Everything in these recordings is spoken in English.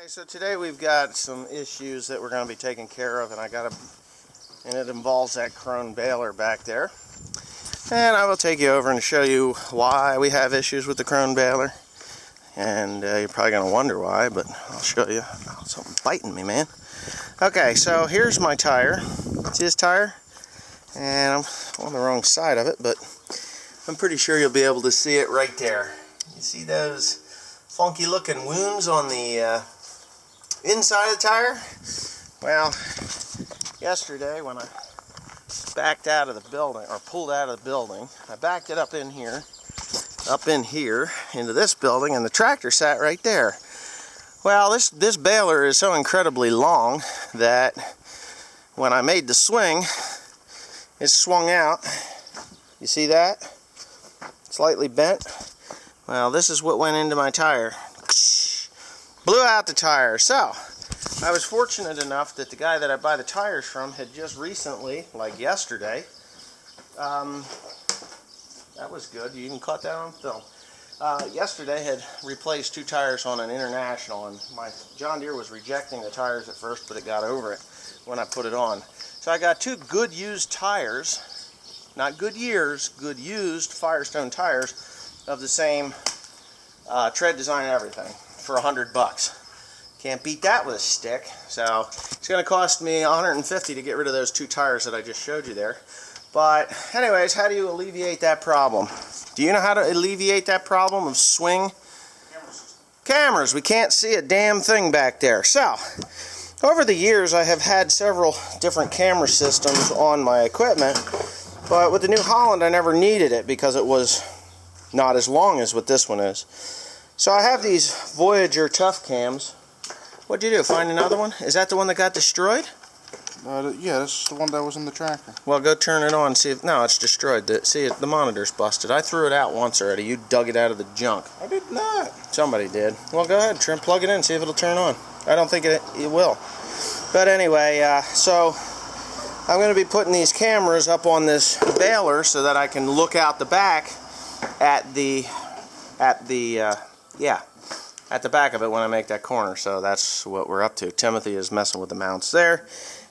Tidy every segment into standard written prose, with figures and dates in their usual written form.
Okay, so today we've got some issues that we're going to be taking care of, and it involves that Krone baler back there. And I will take you over and show you why we have issues with the Krone baler. And you're probably going to wonder why, but I'll show you. Oh, something's biting me, man. Okay, so here's my tire. See this tire? And I'm on the wrong side of it, but I'm pretty sure you'll be able to see it right there. You see those funky looking wounds on the inside of the tire? Well, yesterday when I backed out of the building, or pulled out of the building, I backed it up in here into this building, and the tractor sat right there. Well, this baler is so incredibly long that when I made the swing, it swung out. You see that? Slightly bent. Well, this is what went into my tire. Blew out the tire. So, I was fortunate enough that the guy that I buy the tires from had just recently, like yesterday, that was good. You even caught that on film. Yesterday had replaced 2 tires on an International, and my John Deere was rejecting the tires at first, but it got over it when I put it on. So I got 2 good used tires, not good years, good used Firestone tires of the same tread design and everything for $100. Can't beat that with a stick. So it's going to cost me $150 to get rid of those 2 tires that I just showed you there. But anyways, how do you alleviate that problem? Do you know how to alleviate that problem of swing? Cameras. We can't see a damn thing back there. So over the years I have had several different camera systems on my equipment, but with the New Holland I never needed it because it was not as long as what this one is. So I have these Voyager Tough Cams. What'd you do? Find another one? Is that the one that got destroyed? Yeah, that's the one that was in the tractor. Well, go turn it on. See if no, it's destroyed. See, the monitor's busted. I threw it out once already. You dug it out of the junk. I did not. Somebody did. Well, go ahead, plug it in, see if it'll turn on. I don't think it will. But anyway, so I'm going to be putting these cameras up on this baler so that I can look out the back at the back of it when I make that corner. So that's what we're up to. Timothy is messing with the mounts there,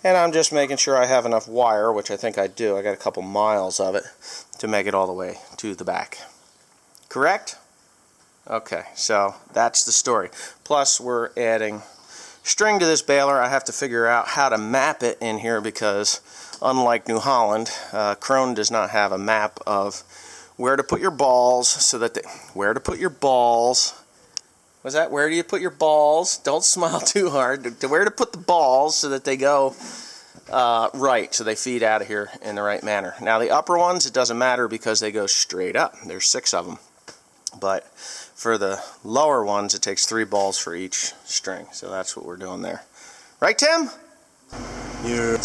and I'm just making sure I have enough wire, which I think I do. I got a couple miles of it to make it all the way to the back. Correct? Okay, so that's the story. Plus we're adding string to this baler. I have to figure out how to map it in here because unlike New Holland, Krone does not have a map of where to put your balls so that where to put your balls. Was that where do you put your balls? Don't smile too hard. Where to put the balls so that they go right, so they feed out of here in the right manner. Now the upper ones, it doesn't matter because they go straight up. There's 6 of them. But for the lower ones, it takes 3 balls for each string. So that's what we're doing there. Right, Tim? Yeah.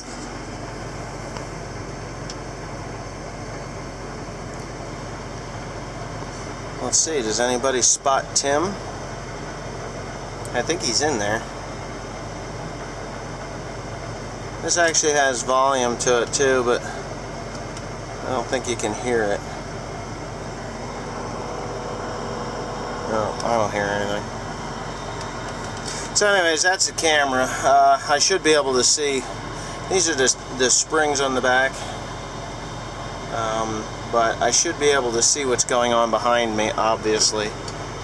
Let's see, does anybody spot Tim? I think he's in there. This actually has volume to it too, but I don't think you can hear it. No, I don't hear anything. So anyways, that's the camera. I should be able to see. These are the springs on the back. But I should be able to see what's going on behind me, obviously.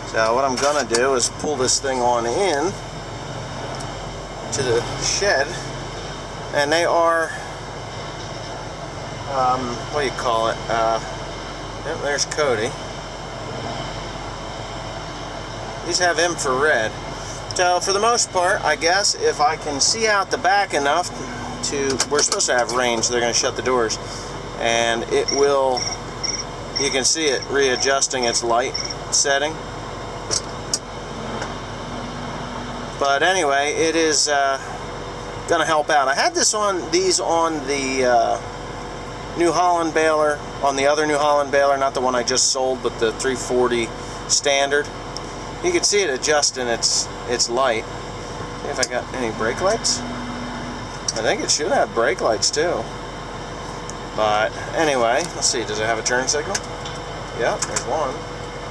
So what I'm going to do is pull this thing on in to the shed. And they are, what do you call it? Yep, there's Cody. These have infrared. So for the most part, I guess if I can see out the back enough we're supposed to have range, they're going to shut the doors. And it will, you can see it readjusting its light setting. But anyway, it is going to help out. I had these on the New Holland baler, on the other New Holland baler, not the one I just sold, but the 340 standard. You can see it adjusting its light. See if I got any brake lights. I think it should have brake lights too. But anyway, let's see, does it have a turn signal? Yep, there's one.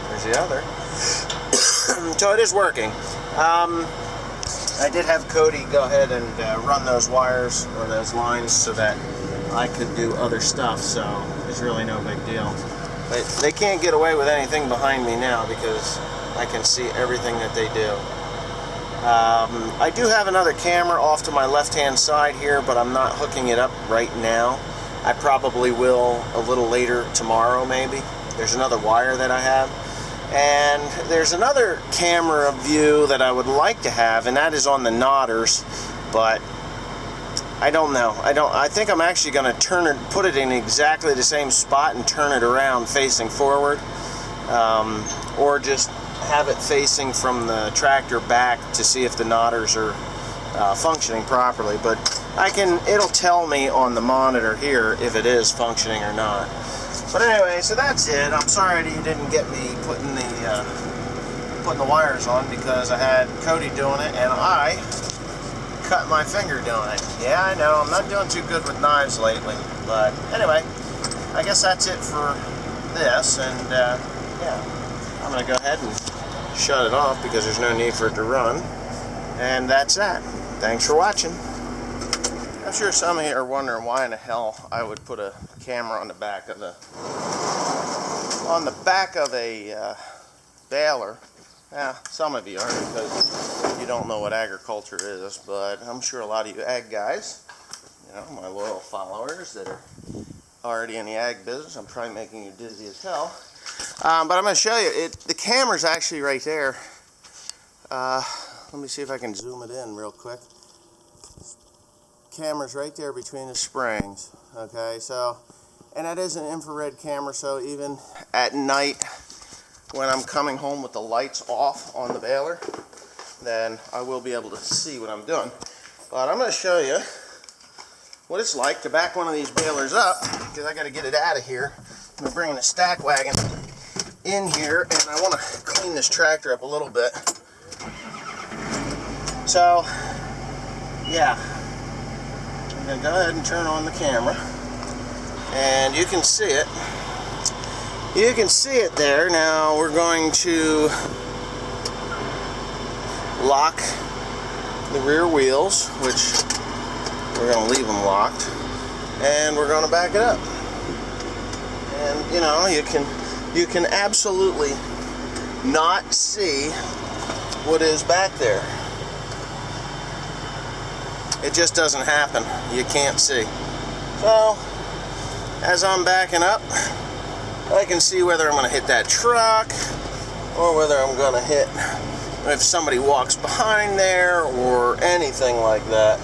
There's the other. So it is working. I did have Cody go ahead and run those wires or those lines so that I could do other stuff, so it's really no big deal. But they can't get away with anything behind me now because I can see everything that they do. I do have another camera off to my left-hand side here, but I'm not hooking it up right now. I probably will a little later tomorrow, maybe. There's another wire that I have. And there's another camera view that I would like to have, and that is on the knotters, but I don't know. I think I'm actually going to put it in exactly the same spot and turn it around facing forward, or just have it facing from the tractor back to see if the knotters are functioning properly. But it'll tell me on the monitor here if it is functioning or not. But anyway, so that's it. I'm sorry that you didn't get me putting the wires on because I had Cody doing it and I cut my finger doing it. Yeah, I know, I'm not doing too good with knives lately. But anyway, I guess that's it for this, and yeah, I'm going to go ahead and shut it off because there's no need for it to run. And that's that. Thanks for watching. I'm sure some of you are wondering why in the hell I would put a camera on the back of a baler. Yeah, some of you are because you don't know what agriculture is, but I'm sure a lot of you ag guys, you know, my loyal followers that are already in the ag business, I'm probably making you dizzy as hell. But I'm going to show you, the camera's actually right there. Let me see if I can zoom it in real quick. Camera's right there between the springs. Okay, so, and that is an infrared camera, so even at night when I'm coming home with the lights off on the baler, then I will be able to see what I'm doing. But I'm going to show you what it's like to back one of these balers up, because I got to get it out of here. I'm bringing the stack wagon in here, and I want to clean this tractor up a little bit. So, yeah, I'm going to go ahead and turn on the camera, and you can see it. You can see it there. Now we're going to lock the rear wheels, which we're going to leave them locked, and we're going to back it up. And you know, you can absolutely not see what is back there. It just doesn't happen. You can't see. So as I'm backing up, I can see whether I'm going to hit that truck or whether I'm going to hit if somebody walks behind there or anything like that.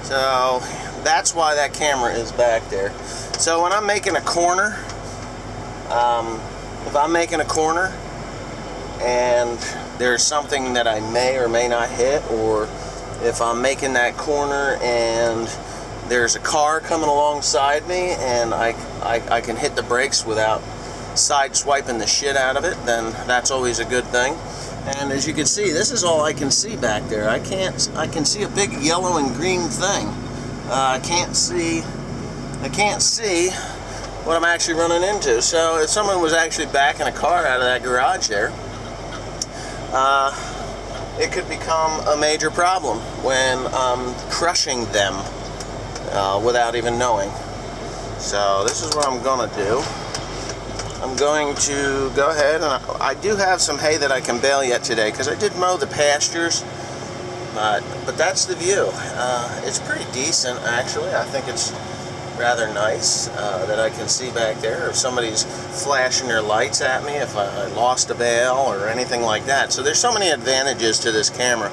So that's why that camera is back there. So when I'm making a corner, if I'm making a corner and there's something that I may or may not hit, or if I'm making that corner and there's a car coming alongside me and I can hit the brakes without side-swiping the shit out of it, then that's always a good thing. And as you can see, this is all I can see back there. I can see a big yellow and green thing. I can't see what I'm actually running into. So if someone was actually backing a car out of that garage there, it could become a major problem when I'm crushing them without even knowing. So this is what I'm going to do. I'm going to go ahead, and I do have some hay that I can bale yet today because I did mow the pastures, but that's the view. It's pretty decent, actually. I think it's rather nice that I can see back there if somebody's flashing their lights at me, if I lost a bale or anything like that. So there's so many advantages to this camera.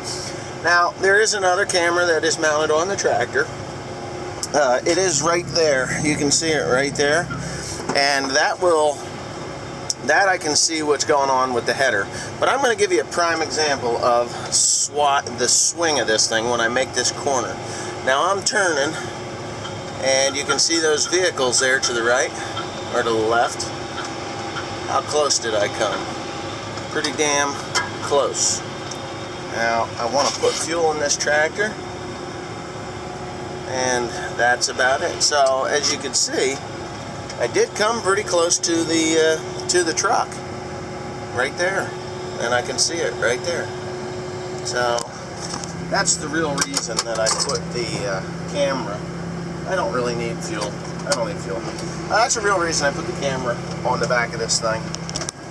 Now, there is another camera that is mounted on the tractor. It is right there. You can see it right there. And that I can see what's going on with the header. But I'm going to give you a prime example of the swing of this thing when I make this corner. Now I'm turning, and you can see those vehicles there to the right or to the left. How close did I come? Pretty damn close. Now I want to put fuel in this tractor, and that's about it. So as you can see, I did come pretty close to the truck right there, and I can see it right there. So that's the real reason that I put the camera. I don't really need fuel. I don't need fuel. That's the real reason I put the camera on the back of this thing.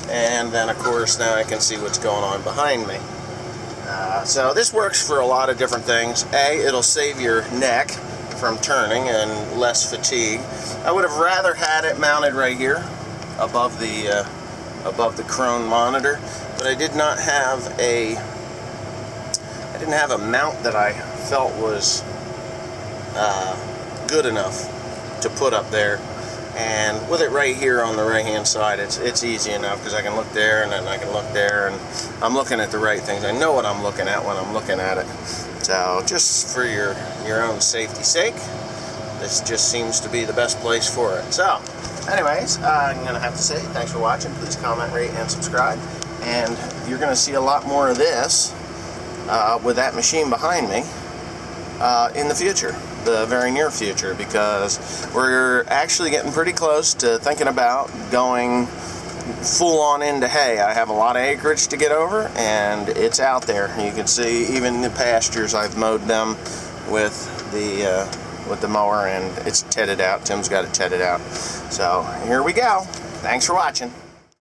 And then of course now I can see what's going on behind me. So this works for a lot of different things. A, it'll save your neck from turning and less fatigue. I would have rather had it mounted right here above the Krone monitor, but I did not have a mount that I felt was good enough to put up there. And with it right here on the right hand side, it's easy enough because I can look there and then I can look there, and I'm looking at the right things. I know what I'm looking at when I'm looking at it. So just for your own safety's sake, this just seems to be the best place for it. So anyways, I'm gonna have to say thanks for watching. Please comment, rate, and subscribe, and you're gonna see a lot more of this with that machine behind me in the future, the very near future, because we're actually getting pretty close to thinking about going full on into hay. I have a lot of acreage to get over, and it's out there. You can see even the pastures, I've mowed them with the mower, and it's tedded out. Tim's got it tedded out. So here we go. Thanks for watching.